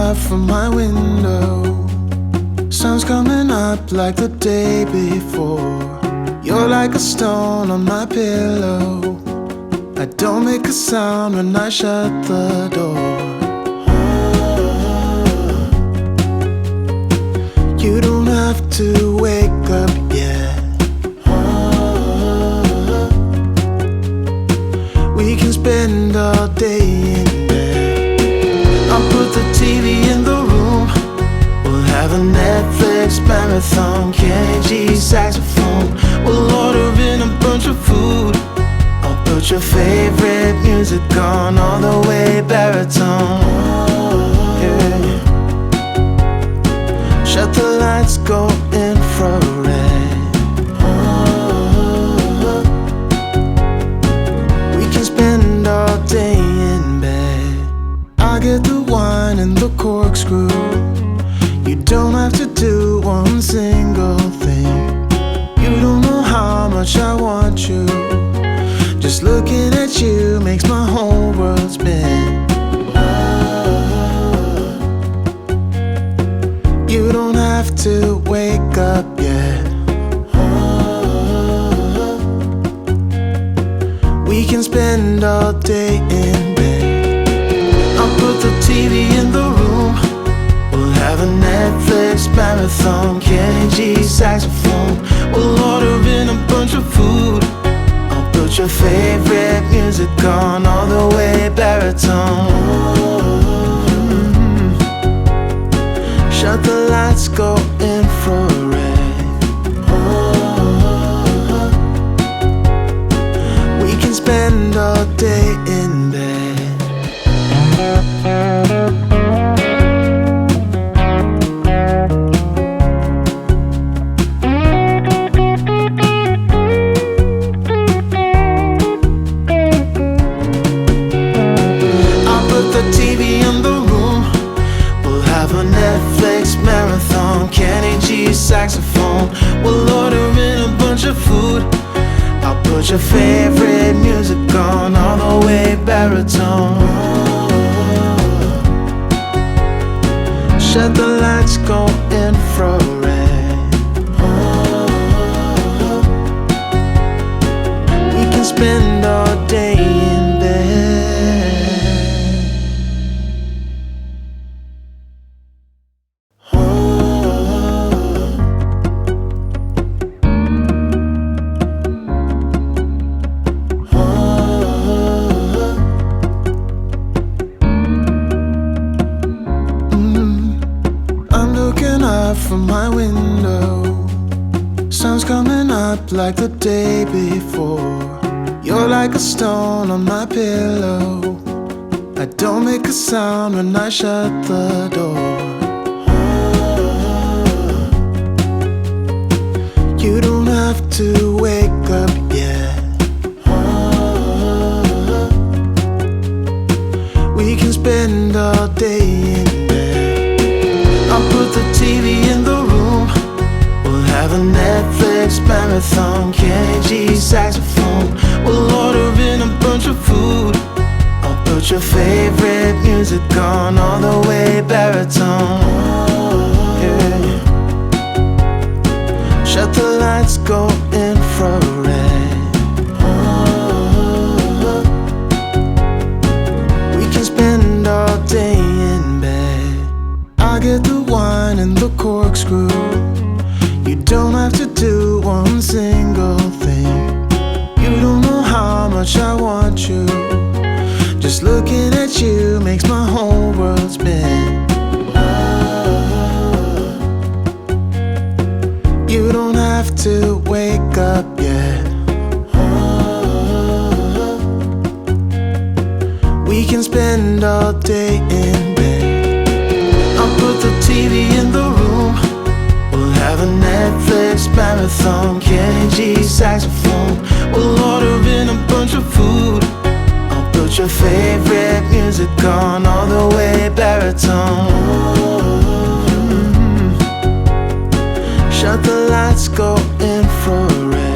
out from my window. Sun's coming up like the day before. You're like a stone on my pillow. I don't make a sound when I shut the door. You don't have to wake up yet. We can spend all day in bed. I'll put the TV in the room. We'll have a Netflix marathon. Kenny G saxophone. We'll order in a bunch of food. I'll put your favorite music on all the way baritone. Yeah. Shut the lights, go infrared. We can spend all day in bed. I get the wine and the corkscrew. You don't have to do one single thing. You don't know how much I want you. Just looking at you makes my whole world spin. You don't have to wake up yet. We can spend all day in bed. I'll put the TV in the room. We'll have a Netflix marathon. Kenny G saxophone. We'll order in a bunch of food. I'll put your favorite music on all the way baritone. Shut the lights, go infrared. We can spend all day in bed. I'll put the TV in the room. We'll have a Netflix marathon. Kenny G saxophone. We'll order in a bunch of food. I'll put your favorite music on all the way baritone. Shut the lights, go infrared. We can spend all day in bed. From my window, sun's coming up like the day before. You're like a stone on my pillow. I don't make a sound when I shut the door. You don't have to wake up yet. We can spend all day in bed. I'll put the TV in the room. We'll have a Netflix marathon. Kenny G saxophone. We'll order in a bunch of food. I'll put your favorite music on all the way baritone. Yeah. Shut the lights, go infrared. We can spend all day in bed. I get the wine and the corkscrew. You don't have to do one single thing. You don't know how much I want you. Just looking at you makes my whole world spin. You don't have to wake up yet. We can spend all day in bed. I'll put the TV in the room. We'll have a Netflix marathon. Kenny G saxophone. We'll order in a bunch of food. I'll put your favorite music on all the way baritone. Shut the lights, go infrared.